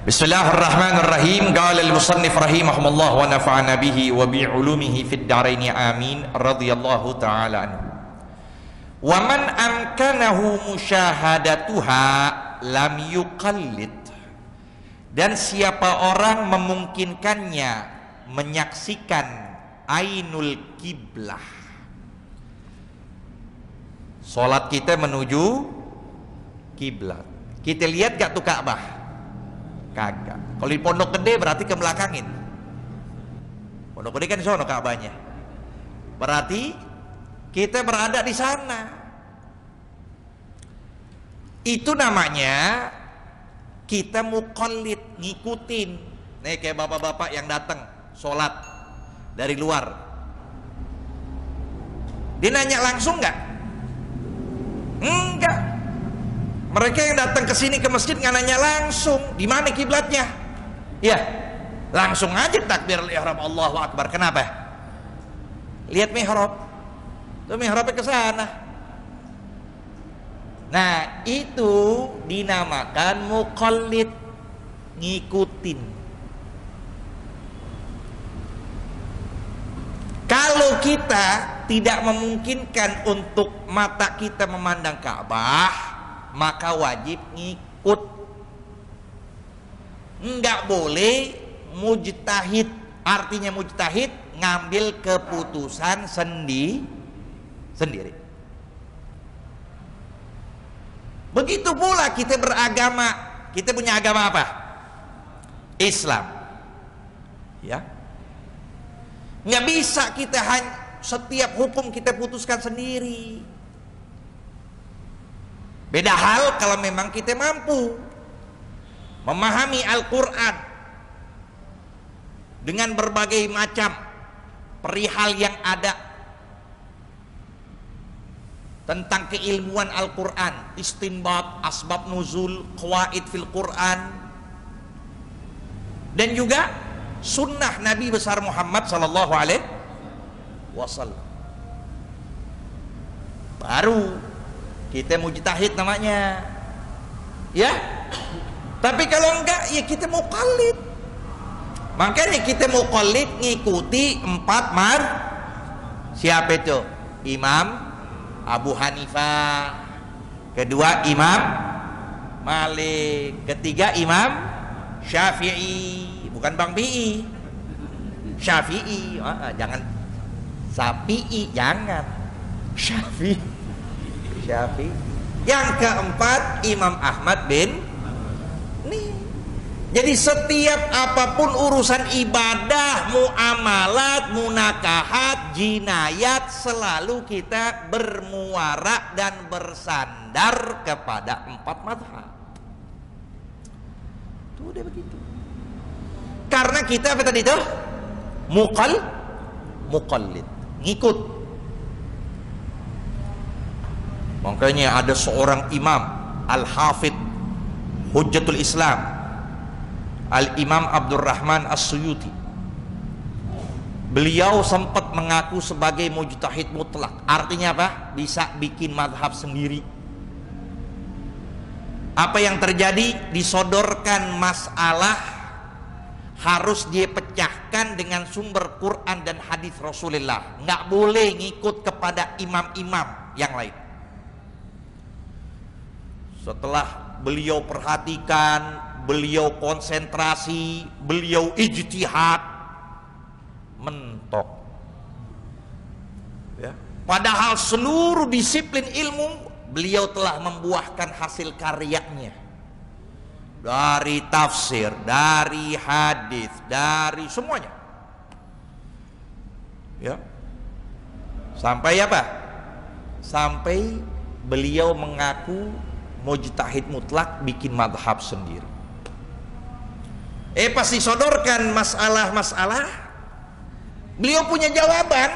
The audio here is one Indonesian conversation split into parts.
Bismillahirrahmanirrahim. Qala al-musannif rahimahumullah wa nafa'ana bihi wa bi 'ulumihi fid dharain amin radhiyallahu ta'ala anhu. Wa man amkanahu musyahadatuha lam yuqallid. Dan siapa orang memungkinkannya menyaksikan ainul kiblah, salat kita menuju kiblat, kita lihat gak tuh Ka'bah? Kagak. Kalau di Pondok Gede berarti ke belakangin. Pondok Gede kan di sono Ka'bahnya. Berarti kita berada di sana. Itu namanya kita muqallid, ngikutin. Nih kayak bapak-bapak yang datang sholat dari luar. Dia nanya langsung nggak? Enggak. Mereka yang datang ke sini ke masjid nggak nanya langsung di mana kiblatnya. Ya, langsung aja takbir ihram Allahu Akbar. Kenapa? Lihat mihrab. Tuh mihrabnya ke sana. Nah, itu dinamakan muqallid, ngikutin. Kalau kita tidak memungkinkan untuk mata kita memandang Ka'bah, maka wajib ngikut. Enggak boleh mujtahid. Artinya mujtahid ngambil keputusan sendiri. Begitu pula kita beragama. Kita punya agama apa? Islam. Ya. Nggak bisa kita setiap hukum kita putuskan sendiri. Beda hal kalau memang kita mampu memahami Al-Quran dengan berbagai macam perihal yang ada tentang keilmuan Al-Quran, istinbat, asbab nuzul, qawaid fil Quran, dan juga sunnah Nabi besar Muhammad sallallahu alaihi wasallam. Baru kita mujtahid namanya. Ya. Tapi kalau enggak ya kita muqallid. Makanya kita muqallid ngikuti 4 siapa itu? Imam Abu Hanifah. Kedua Imam Malik. Ketiga Imam Syafi'i. Bukan Bang Pi. Syafi'i. Jangan Sapi'i, jangan. Syafi'i. Yang keempat Imam Ahmad bin nih. Jadi setiap apapun urusan ibadah, muamalat, munakahat, jinayat, selalu kita bermuara dan bersandar kepada 4 mazhab. Tuh udah begitu. Karena kita apa tadi itu? Muqallid, ngikut. Makanya ada seorang imam Al-Hafidh Hujjatul Islam Al-Imam Abdurrahman As-Suyuti. Beliau sempat mengaku sebagai mujtahid mutlak. Artinya apa? Bisa bikin madhab sendiri. Apa yang terjadi? Disodorkan masalah, harus dia pecahkan dengan sumber Quran dan hadis Rasulullah. Nggak boleh ngikut kepada imam-imam yang lain. Setelah beliau perhatikan, beliau konsentrasi, beliau ijtihad, mentok. Ya. Padahal seluruh disiplin ilmu beliau telah membuahkan hasil karyanya. Dari tafsir, dari hadis, dari semuanya. Ya. Sampai apa? Sampai beliau mengaku mujtahid mutlak, bikin madhab sendiri. Pasti sodorkan masalah-masalah, beliau punya jawaban,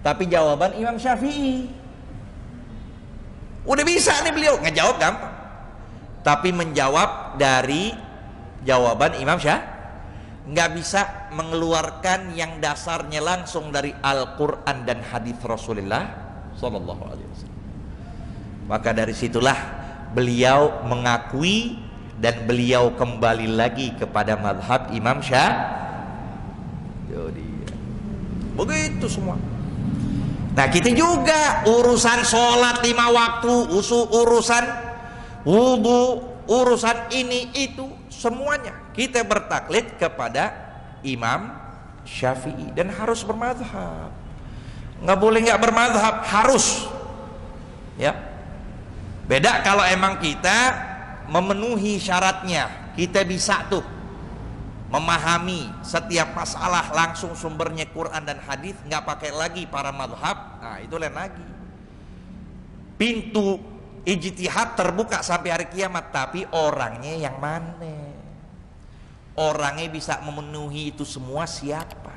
tapi jawaban Imam Syafi'i. Udah bisa nih beliau ngejawab gampang, tapi menjawab dari jawaban Imam Syafi'i nggak bisa mengeluarkan yang dasarnya langsung dari Al-Quran dan hadis Rasulullah Sallallahu Alaihi Wasallam. Maka dari situlah beliau mengakui dan beliau kembali lagi kepada mazhab Imam Syafi'i. Begitu semua. Nah kita juga urusan sholat 5 waktu, urusan wudu, urusan ini itu semuanya kita bertaklid kepada Imam Syafi'i dan harus bermadhab. Nggak boleh nggak bermadhab, harus. Ya. Beda kalau emang kita memenuhi syaratnya, kita bisa tuh memahami setiap masalah langsung sumbernya Quran dan hadis, nggak pakai lagi para madhab. Nah itu lain lagi. Pintu ijtihad terbuka sampai hari kiamat, tapi orangnya yang mana? Orangnya bisa memenuhi itu semua siapa?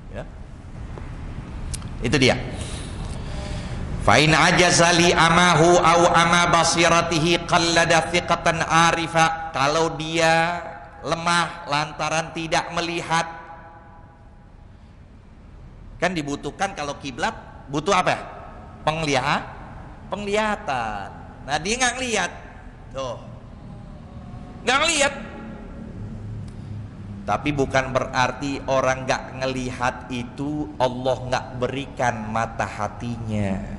Ya. Itu dia. Fa'in ajazali amahu au ama basiratihi qallada thiqatan arifa. Kalau dia lemah lantaran tidak melihat, kan dibutuhkan kalau kiblat butuh apa? Penglihatan. Nah dia nggak ngelihat, tuh nggak ngelihat. Tapi bukan berarti orang nggak ngelihat itu Allah nggak berikan mata hatinya.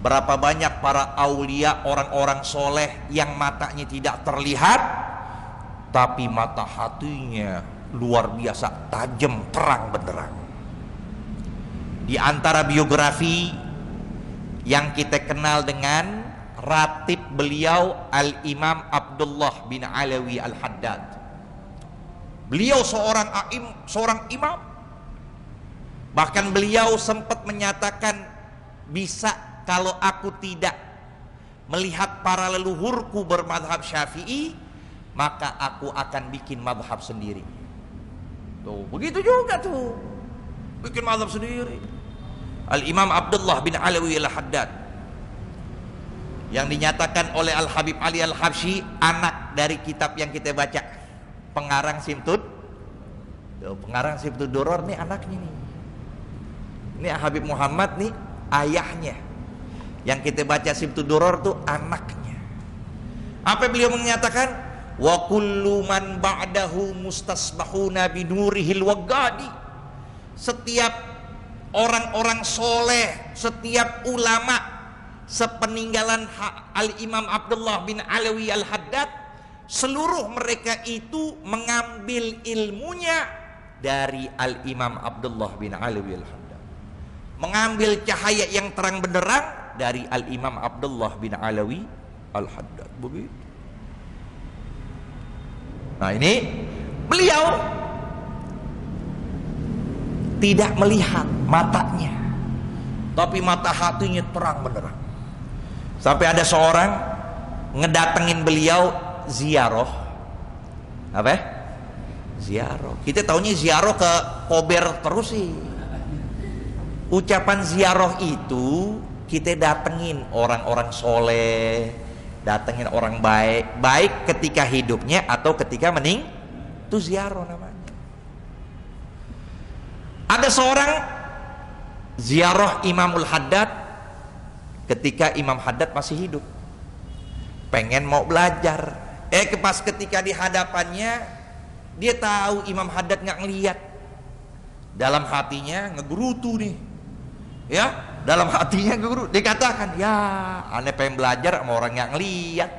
Berapa banyak para aulia, orang-orang soleh yang matanya tidak terlihat, tapi mata hatinya luar biasa tajam, terang benderang. Di antara biografi yang kita kenal dengan ratib beliau Al-Imam Abdullah bin Alawi Al-Haddad. Beliau seorang imam. Bahkan beliau sempat menyatakan, bisa kalau aku tidak melihat para leluhurku bermadhab Syafi'i, maka aku akan bikin madhab sendiri. Tuh, begitu juga tuh, bikin madhab sendiri. Al-Imam Abdullah bin Alawi Al-Haddad, yang dinyatakan oleh Al-Habib Ali Al-Habsyi anak dari kitab yang kita baca, pengarang Simtud. Tuh, pengarang Simtud Duror nih anaknya nih. Ini Habib Muhammad nih ayahnya. Yang kita baca Simtud Duror tuh anaknya. Apa beliau menyatakan? Wa kullu man ba'dahu mustasbahuna binurihil wagadi. Setiap orang-orang soleh, setiap ulama sepeninggalan Al-Imam Abdullah bin Alawi Al-Haddad, seluruh mereka itu mengambil ilmunya dari Al-Imam Abdullah bin Alawi Al-Haddad, mengambil cahaya yang terang benderang dari Al-Imam Abdullah bin Alawi Al-Haddad. Begitu. Nah ini beliau tidak melihat matanya, tapi mata hatinya terang benderang. Sampai ada seorang ngedatengin beliau ziarah. Apa? Ziarah. Kita taunya ziarah ke Kober terus sih. Ucapan ziarah itu kita datengin orang-orang soleh, datengin orang baik, baik ketika hidupnya atau ketika itu ziarah namanya. Ada seorang ziarah Imamul Haddad ketika Imam Haddad masih hidup, pengen mau belajar. Pas ketika di hadapannya dia tahu Imam Haddad nggak ngelihat, dalam hatinya ngegerutu nih, ya. Dalam hatinya guru dikatakan, ya aneh pengen belajar sama orang yang ngeliat.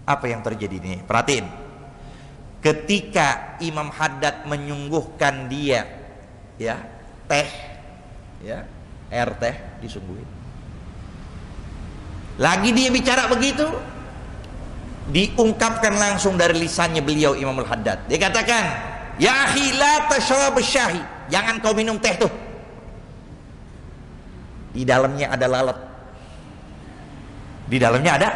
Apa yang terjadi nih? Perhatiin. Ketika Imam Haddad menyungguhkan dia, ya teh, ya air teh disungguhin. Lagi dia bicara begitu, diungkapkan langsung dari lisannya beliau Imamul Haddad. Dia katakan, ya akhi la tashrab syahi, jangan kau minum teh tuh. Di dalamnya ada lalat. Di dalamnya ada.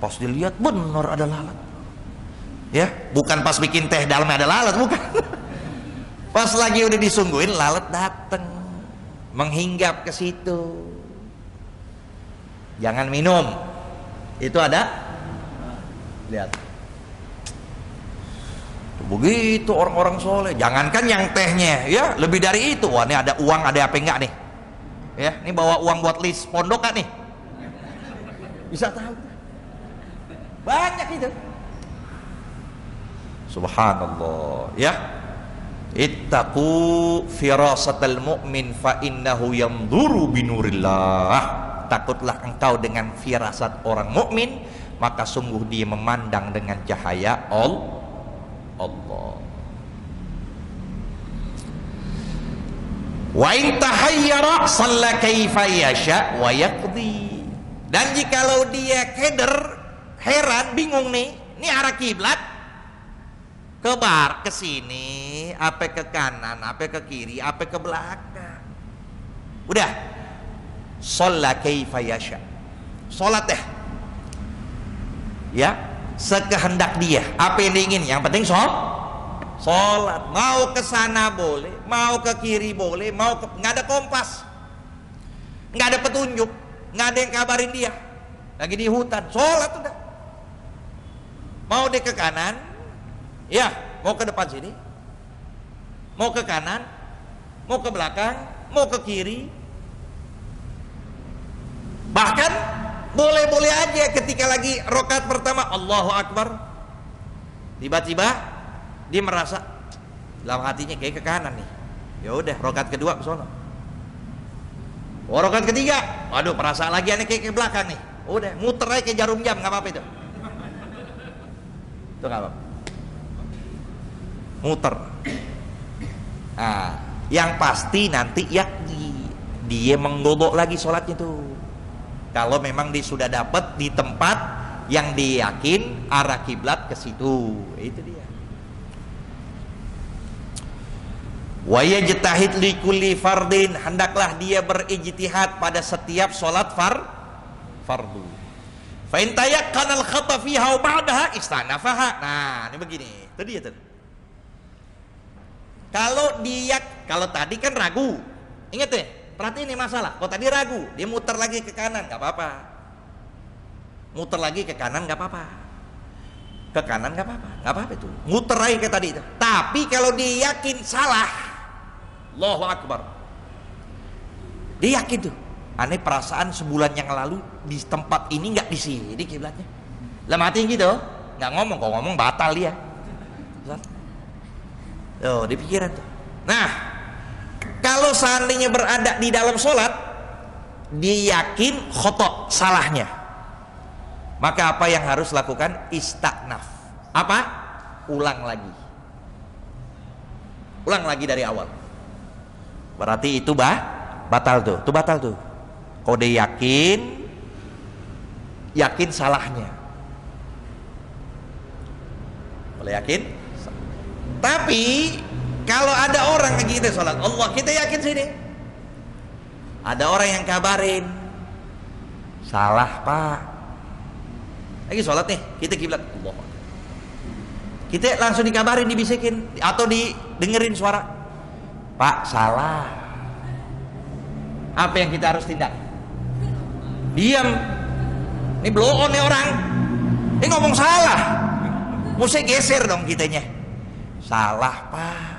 Pas dilihat benar ada lalat. Ya, bukan pas bikin teh dalamnya ada lalat, bukan. Pas lagi udah disungguhin, lalat datang menghinggap ke situ. Jangan minum. Itu ada. Lihat. Begitu orang-orang soleh. Jangankan yang tehnya, ya lebih dari itu. Wah, ini ada uang, ada apa enggak nih? Ya, ini bawa uang buat list pondok kan nih? Bisa tahu. Banyak itu. Subhanallah, ya. Ittaqu firasatal mu'min fa innahu yanzuru binurillah. Takutlah engkau dengan firasat orang mukmin, maka sungguh dia memandang dengan cahaya Allah. Wa in tahayyara shalla kaifa yasha wa yaqdi. Dan jikalau dia keder, heran, bingung nih, ini arah kiblat ke sini, apa ke kanan, apa ke kiri, apa ke belakang. Udah, shalla kaifa yasha. Salat deh. Ya, sekehendak dia. Apa yang diingin? Yang penting salat. Mau ke sana boleh, mau ke kiri boleh, nggak ada kompas, nggak ada petunjuk, nggak ada yang kabarin dia. Lagi di hutan, salat udah. Mau dia ke kanan, ya, mau ke depan sini, mau ke kanan, mau ke belakang, mau ke kiri. Bahkan boleh-boleh aja ketika lagi rakaat pertama Allahu Akbar, tiba-tiba dia merasa dalam hatinya kayak ke kanan nih. Ya udah, rakaat kedua ke sono. Rakaat ketiga, waduh, perasaan lagi aneh kayak ke belakang nih. Udah, muter aja kayak jarum jam, nggak apa-apa itu. Itu nggak apa-apa. Muter. Nah, yang pasti nanti dia menggodok lagi sholatnya tuh. Kalau memang dia sudah dapat di tempat yang dia yakin arah kiblat ke situ, itu dia. Wa yajtahid li kulli fardin, hendaklah dia berijtihad pada setiap sholat fardu. Fa in tayaqqana al-khata fiha wa ba'daha istanafaha. Nah, ini begini. Itu dia tuh. Kalau tadi kan ragu. Ingat deh, perhatiin ini masalah. Kalau tadi ragu, dia muter lagi ke kanan, nggak apa-apa. Muter lagi ke kanan nggak apa-apa. Ke kanan nggak apa-apa, nggak apa-apa itu. Muter lagi ke tadi itu. Tapi kalau dia yakin salah, Allahu Akbar. Dia yakin tuh. Aneh, perasaan sebulan yang lalu di tempat ini nggak di sini kiblatnya. Dalam hati gitu, nggak ngomong. Kalau ngomong batal dia. Oh, di pikiran tuh. Nah, kalau seandainya berada di dalam sholat, dia yakin khotok salahnya, maka apa yang harus lakukan? Istaknaf. Apa? Ulang lagi dari awal. Berarti itu batal tuh. Itu batal tuh. Kalau dia yakin salahnya. Boleh yakin? Tapi kalau ada orang lagi kita sholat Allah, kita yakin sini, ada orang yang kabarin salah pak, lagi sholat nih, kita kiblat Allah, kita langsung dikabarin, dibisikin atau didengerin suara, pak salah. Apa yang kita harus tindak? Diam. Ini blow on nih orang, ini ngomong salah, mesti geser dong kitanya. Salah pak,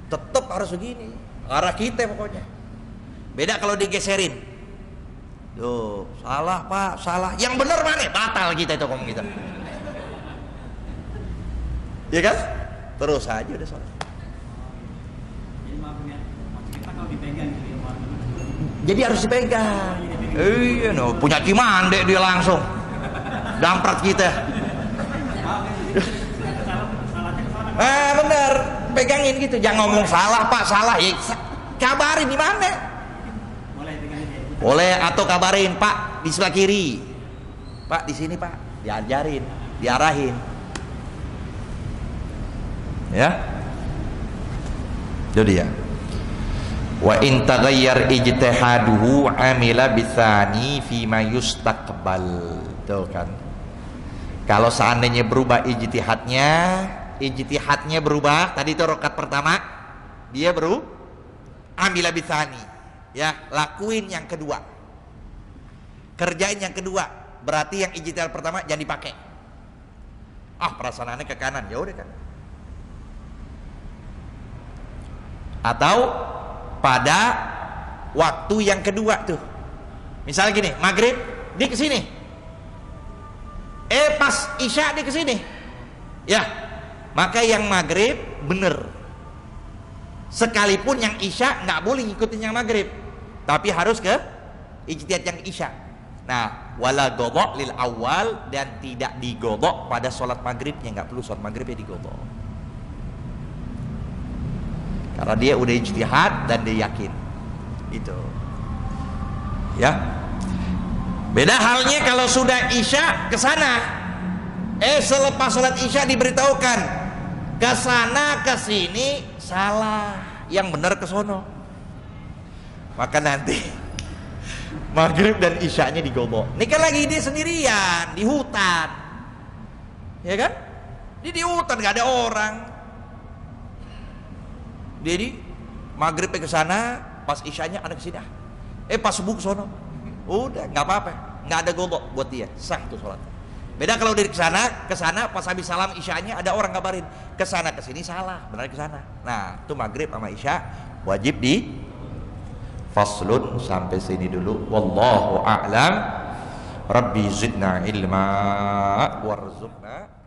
tetap harus begini, arah kita pokoknya. Beda kalau digeserin, tuh salah pak, salah. Yang benar mana? Batal kita itu ngomong kita. Iya kan? Terus aja udah salah. Jadi maksudnya kita kalau dipegang gitu ya, jadi harus dipegang. Iya, no, punya cimande dia langsung damprat kita. Bener, pegangin gitu, jangan ngomong salah pak, salah ya, kabarin di mana? Boleh atau kabarin pak di sebelah kiri, pak di sini pak, diajarin, diarahin, ya. Itu dia. Wa in taghayyar ijtihaduhu amila bitsani fi ma yustaqbal. Tuh kan. Kalau seandainya berubah ijtihadnya berubah, tadi itu rakaat pertama dia amila bitsani, ya, lakuin yang kedua, kerjain yang kedua, berarti yang ijtihad pertama jangan dipakai. Perasaannya ke kanan, ya udah kan. Atau pada waktu yang kedua tuh, misalnya gini, maghrib di kesini, pas isya di kesini, ya, maka yang maghrib bener. Sekalipun yang isya nggak boleh ngikutin yang maghrib, tapi harus ke ijtihad yang isya. Nah, wala godok lil awal, dan tidak digodok pada sholat maghribnya, nggak perlu sholat maghribnya digodok, karena dia udah ijtihad dan dia yakin itu. Ya, beda halnya kalau sudah isya ke sana, selepas sholat isya diberitahukan ke sana ke sini salah, yang benar ke sono, maka nanti maghrib dan isyanya digodok. Ini kan lagi dia sendirian di hutan, ya kan? Dia di hutan nggak ada orang. Jadi maghribnya ke sana, pas isyanya ada ke sini. Pas subuh ke sono. Udah nggak apa-apa, nggak ada godok buat dia, sah tuh sholat. Beda kalau dari ke sana pas habis salam isyanya ada orang kabarin ke sana ke sini salah, benar ke sana. Nah, itu maghrib sama isya wajib di faslun. Sampai sini dulu, wallahu a'lam. Rabbi zidna ilma warzuqna